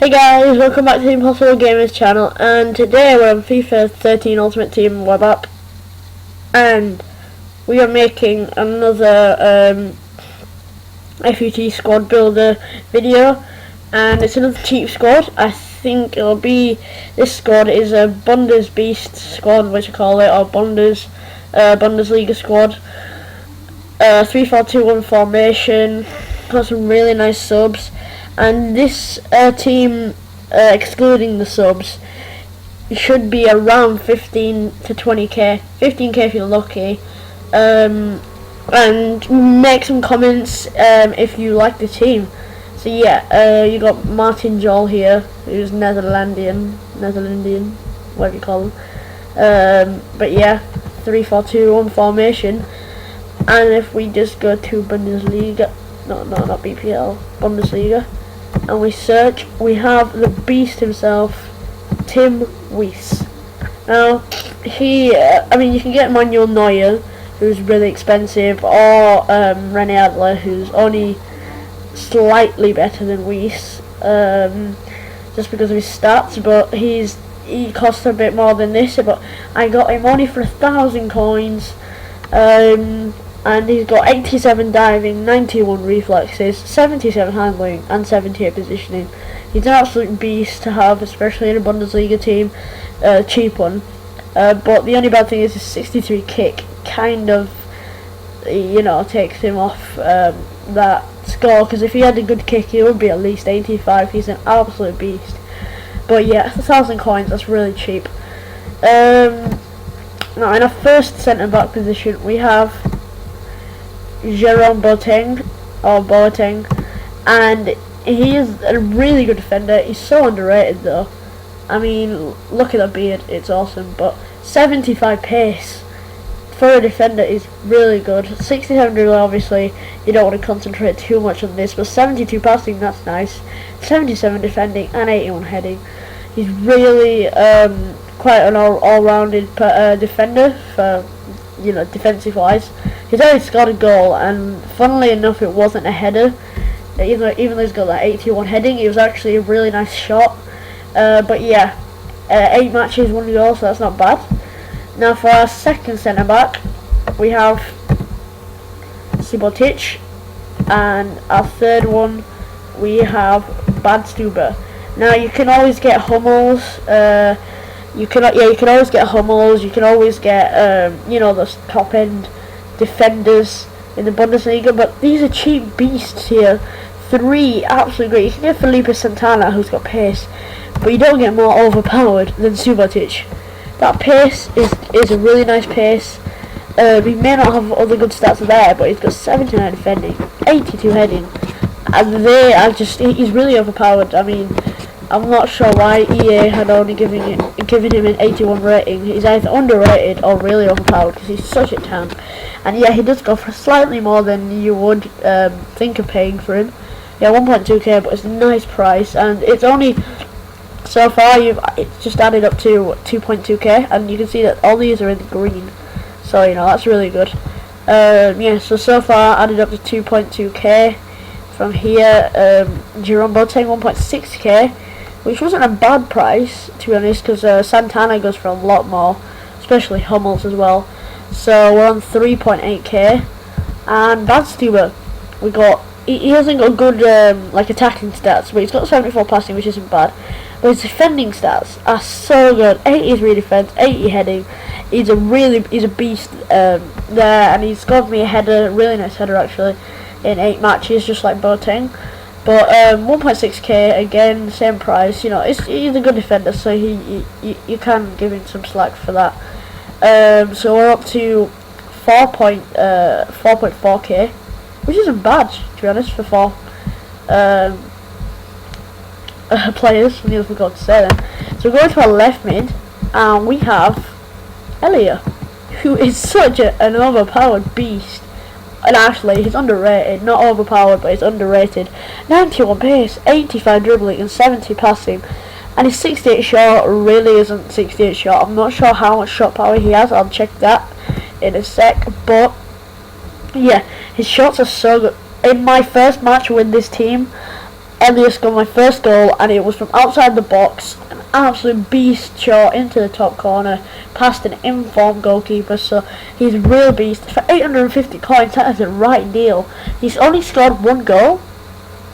Hey guys, welcome back to the Impossible Gamers channel, and today we're on FIFA 13 Ultimate Team web app, and we are making another FUT squad builder video, and it's another cheap squad. I think it'll be, this squad is a Bundesbeast squad, which I call it, or Bundesliga squad. 3-4-2-1 formation, got some really nice subs. And this team, excluding the subs, should be around 15 to 20k, 15k if you're lucky. And make some comments if you like the team. So yeah, you got Martin Jol here, who's Netherlandian, whatever you call him. But yeah, 3-4-2-1 formation. And if we just go to Bundesliga, not BPL, Bundesliga, and we search, we have the beast himself, Tim Weiss. Now, he, I mean, you can get Manuel Neuer, who's really expensive, or René Adler, who's only slightly better than Weiss, just because of his stats, but he costs a bit more than this, but I got him only for 1,000 coins, and he's got 87 diving, 91 reflexes, 77 handling, and 78 positioning. He's an absolute beast to have, especially in a Bundesliga team, cheap one. But the only bad thing is his 63 kick kind of, you know, takes him off that score, because if he had a good kick, he would be at least 85. He's an absolute beast. But yeah, 1,000 coins, that's really cheap. Now, in our first centre-back position, we have Jerome Boateng, and he is a really good defender. He's so underrated though. I mean, look at that beard, it's awesome. But 75 pace for a defender is really good. 67 dribbling, obviously you don't want to concentrate too much on this, but 72 passing, that's nice. 77 defending and 81 heading. He's really quite an all-rounded defender for, you know, defensive wise. He's already scored a goal, and funnily enough, it wasn't a header. Even though he's got that 81 heading, it was actually a really nice shot. But yeah, 8 matches, 1 goal, so that's not bad. Now for our second centre back, we have Subotic, and our third one we have Badstuber. Now you can always get Hummels. You can always get Hummels. You can always get you know, those top end defenders in the Bundesliga, but these are cheap beasts here. 3 absolutely great. You can get Felipe Santana, who's got pace, but you don't get more overpowered than Subotic. That pace is a really nice pace. He may not have other good stats there, but he's got 79 defending, 82 heading, and they are just, he's really overpowered. I mean, I'm not sure why EA had only given him an 81 rating. He's either underrated or really overpowered, because he's such a tank. And yeah, he does go for slightly more than you would think of paying for him. Yeah, 1.2k, but it's a nice price, and it's only, so far it's just added up to 2.2k, and you can see that all these are in the green. So, you know, that's really good. Yeah, so far added up to 2.2k. From here, Jerome Boateng 1.6k. Which wasn't a bad price, to be honest, because Santana goes for a lot more, especially Hummels as well. So we're on 3.8k. And Badstuber, we got, he hasn't got good like attacking stats, but he's got 74 passing, which isn't bad. But his defending stats are so good. 83 defense, 80 heading. He's a beast there, and he's scored me a header, really nice header actually, in 8 matches, just like Boateng. But 1.6k, again, same price. You know, he's a good defender, so you can give him some slack for that. So we're up to 4.4k, which isn't bad, to be honest, for 4 players. I nearly forgot to say them. So we're going to our left mid, and we have Elia, who is such an overpowered beast. And actually, he's underrated, not overpowered, but he's underrated. 91 pace, 85 dribbling, and 70 passing. And his 68 shot really isn't 68 shot. I'm not sure how much shot power he has. I'll check that in a sec. But yeah, his shots are so good. In my first match with this team, Elliot scored my first goal, and it was from outside the box, an absolute beast shot into the top corner, past an informed goalkeeper. So he's a real beast. For 850 coins, that is the right deal. He's only scored one goal,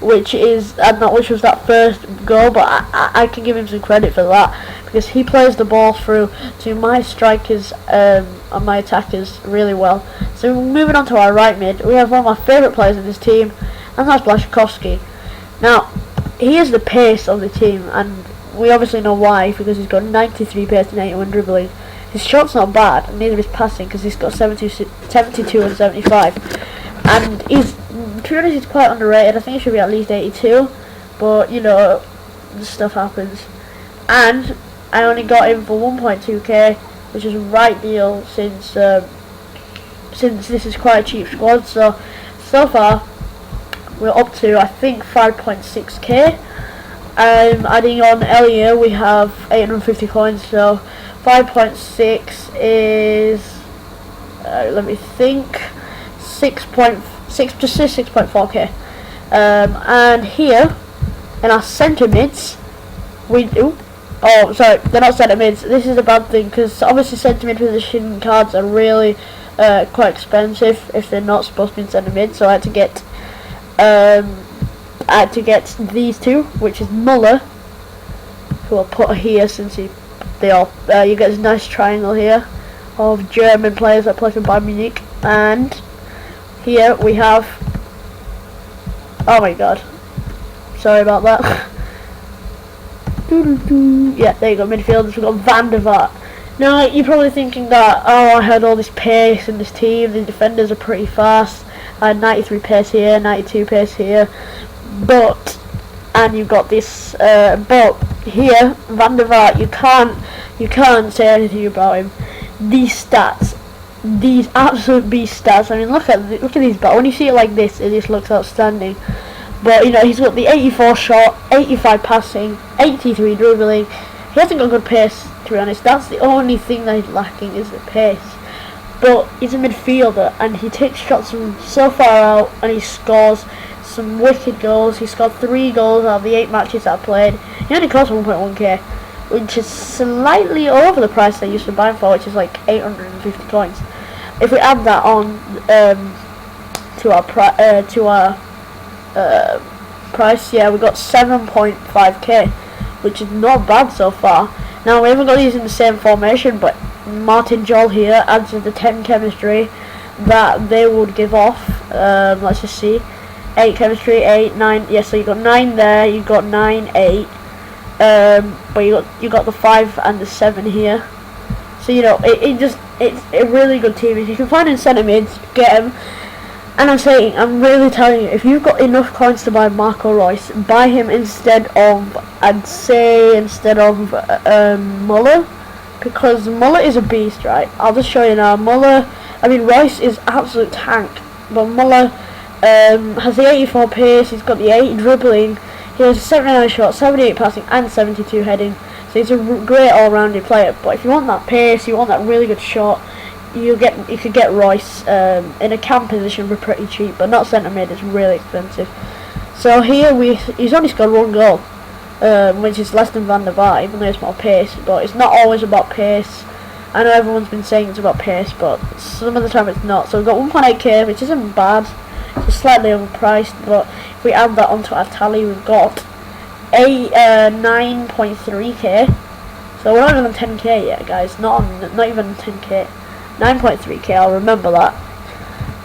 which was that first goal, but I can give him some credit for that, because he plays the ball through to my strikers and my attackers really well. So moving on to our right mid, we have one of my favourite players in this team, and that's Blaszczykowski. Now, he is the pace of the team, and we obviously know why, because he's got 93 pace and 81 dribbling. His shot's not bad, and neither is passing, because he's got 72 and 75. And he's, to be honest, he's quite underrated. I think he should be at least 82, but you know, stuff happens. And I only got him for 1.2k, which is a right deal since this is quite a cheap squad. So far we're up to, I think, 5.6k. Adding on Elia, we have 850 coins, so 5.6 is let me think, 6.4k. And here in our centre mids, we do. Oh, sorry, they're not centre mids. This is a bad thing, because obviously centre mid position cards are really quite expensive if they're not supposed to be in centre mid. So I had to get these two, which is Muller, who I'll put here since you get this nice triangle here of German players that play for Bayern Munich. And here we have, oh my god, sorry about that. Yeah, there you go, midfielders. We've got Van der Vaart. Now you're probably thinking that, oh, I had all this pace in this team, the defenders are pretty fast. I had 93 pace here, 92 pace here, and you've got this, but here, Van der Vaart, you can't say anything about him. These stats, these absolute beast stats. I mean, look at these. But when you see it like this, it just looks outstanding. But you know, he's got the 84 shot, 85 passing, 83 dribbling. He hasn't got good pace, to be honest. That's the only thing that he's lacking, is the pace. But he's a midfielder, and he takes shots from so far out, and he scores some wicked goals. He scored 3 goals out of the 8 matches that I played. He only cost 1.1k, which is slightly over the price I used to buy him for, which is like 850 coins. If we add that on to our price, yeah, we got 7.5k, which is not bad so far. Now we haven't got these in the same formation, but Martin Jol here adds to the 10 chemistry that they would give off. Let's just see, 8 chemistry, 8, 9. Yeah, so you got 9 there. You got 9, 8. But you got the 5 and the 7 here. So you know, it's a really good team. If you can find in centre mids, get them. And I'm really telling you, if you've got enough coins to buy Marco Reus, buy him instead of Muller, because Muller is a beast, right? I'll just show you now. Reus is absolute tank, but Muller has the 84 pace. He's got the 80 dribbling. He has a 79 shot, 78 passing, and 72 heading. So he's a great all-rounded player. But if you want that pace, you want that really good shot, you could get Reus in a cam position for pretty cheap, but not centre mid. It's really expensive. So here he's only scored 1 goal, which is less than Van der Vaart, even though it's more pace. But it's not always about pace. I know everyone's been saying it's about pace, but some of the time it's not. So we've got 1.8k, which isn't bad. It's slightly overpriced, but if we add that onto our tally, we've got 9.3k. So we're not even on 10k yet, guys. Not even 10k. 9.3k. I'll remember that.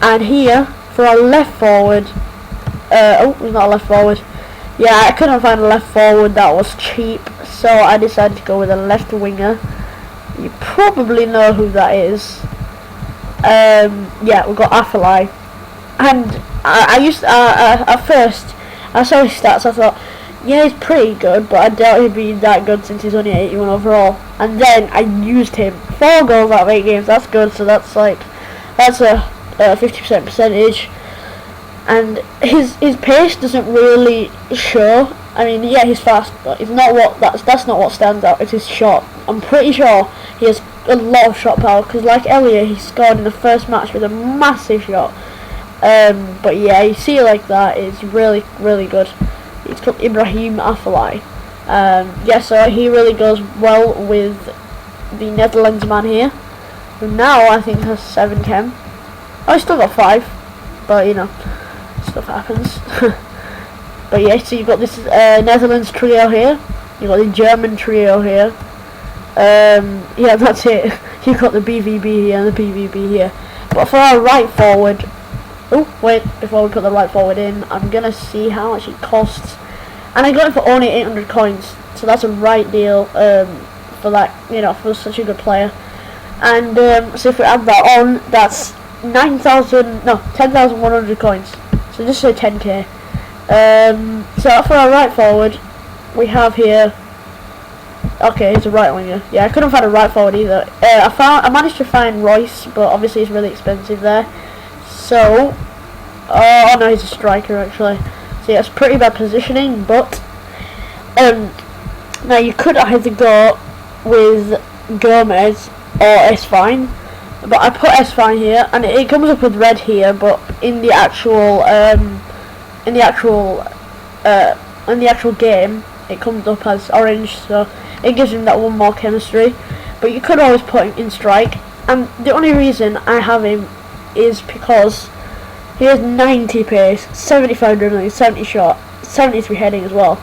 And here for our left forward, he's not a left forward. Yeah, I couldn't find a left forward that was cheap, so I decided to go with a left winger. You probably know who that is. Yeah, we've got Afellay. And at first I saw his stats, I thought, yeah, he's pretty good, but I doubt he'd be that good since he's only 81 overall. And then I used him. 4 goals out of 8 games, that's good, so that's a 50% percentage. And his pace doesn't really show. I mean, yeah, he's fast, but it's not that's not what stands out, it's his shot. I'm pretty sure he has a lot of shot power, because like Elliot, he scored in the first match with a massive shot. But yeah, you see it like that, it's really, really good. It's called Ibrahim Afellay. Yeah, so he really goes well with the Netherlands man here, who now I think has 7 chem. Oh, he's still got 5, but you know, stuff happens. But yeah, so you've got this Netherlands trio here, you've got the German trio here. Yeah, that's it. You've got the BVB here and the BVB here. But for our right forward, oh wait, before we put the right forward in, I'm gonna see how much it costs. And I got it for only 800 coins, so that's a right deal for that, you know, for such a good player. And so if we add that on, that's 10,100 coins. So just say 10k. So for our right forward, we have here. Okay, he's a right winger. Yeah, I couldn't find a right forward either. I managed to find Royce, but obviously it's really expensive there. So, oh no, he's a striker actually. So yeah, it's pretty bad positioning, but now you could either go with Gomez or S-Fine, but I put S-Fine here, and it comes up with red here, but in the actual game, it comes up as orange, so it gives him that one more chemistry. But you could always put him in strike, and the only reason I have him is because he has 90 pace, 75 dribbling, 70 shot, 73 heading as well.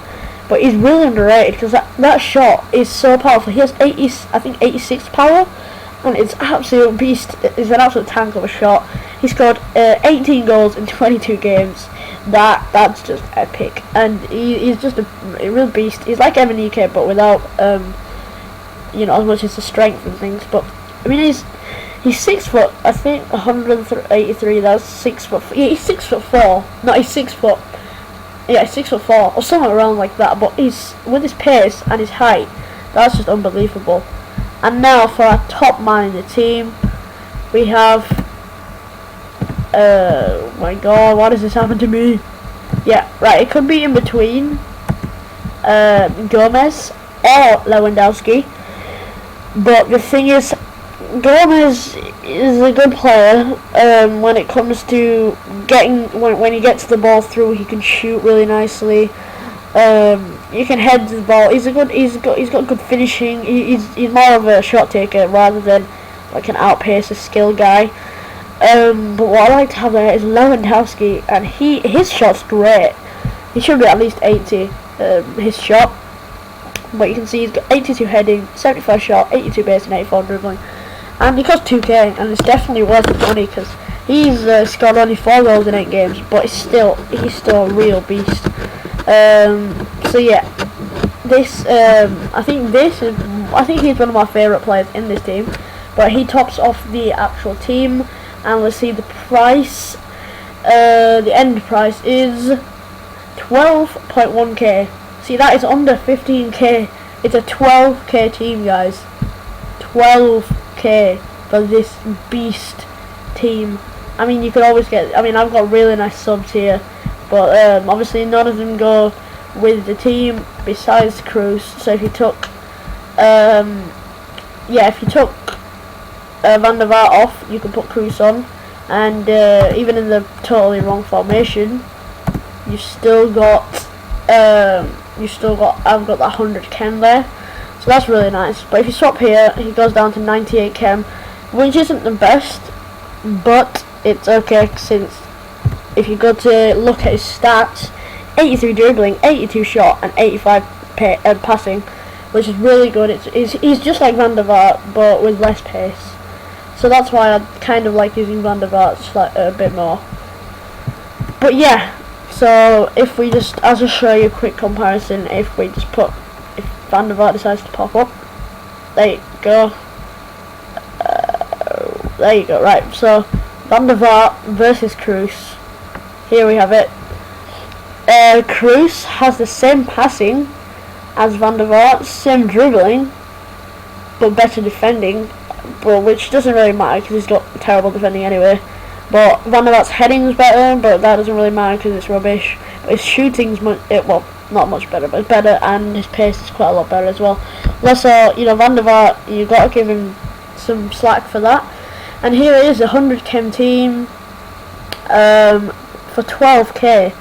But he's really underrated because that shot is so powerful. He has 86 power, and it's absolute beast. It's an absolute tank of a shot. He scored 18 goals in 22 games. That's just epic, and he's just a real beast. He's like MNEK, but without you know, as much as the strength and things. But I mean, he's 6 foot. I think 183. That's 6 foot. Yeah, he's 6'4". No, he's 6 foot. Yeah, 6'4" or something around like that. But he's with his pace and his height, that's just unbelievable. And now for our top man in the team, we have. Oh my god, why does this happen to me? Yeah, right, it could be in between Gomez or Lewandowski. But the thing is, Gomez is a good player when it comes to getting, when he gets the ball through, he can shoot really nicely. You can head the ball. He's got good finishing. He's more of a shot taker rather than like an outpacer skill guy. But what I like to have there is Lewandowski, and his shot's great. He should be at least 80, his shot. But you can see he's got 82 heading, 75 shot, 82 base, and 84 dribbling. And he costs 2k, and it's definitely worth the money because he's scored only 4 goals in 8 games, but he's still a real beast. So yeah, I think he's one of my favourite players in this team. But he tops off the actual team. And let's see the price. The end price is 12.1k. See, that is under 15k. It's a 12k team, guys. 12k for this beast team. I mean, you could always get. I mean, I've got really nice subs here, but obviously none of them go with the team besides Cruz. So if you took, if you took Van der Vaart off, you can put Cruz on, and even in the totally wrong formation, you've still got I've got that 100 chem there, so that's really nice. But if you swap here, he goes down to 98 chem, which isn't the best, but it's okay, since if you go to look at his stats, 83 dribbling, 82 shot, and 85 passing, which is really good. He's just like Van der Vaart, but with less pace. So that's why I kind of like using Van der Vaart a bit more. But yeah, so if we just, I'll just show you a quick comparison. If Van der Vaart decides to pop up, there you go. There you go. Right. So Van der Vaart versus Cruz. Here we have it. Cruz has the same passing as Van der Vaart, same dribbling, but better defending. But which doesn't really matter because he's got terrible defending anyway. But Van der Vaart's heading's better, but that doesn't really matter because it's rubbish. But his shooting's not much better, but it's better, and his pace is quite a lot better as well. Also, you know, Van der Vaart, you got to give him some slack for that. And here it is, a 100 chem team for 12k.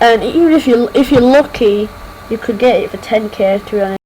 and even if you're lucky, you could get it for 10k, to be honest.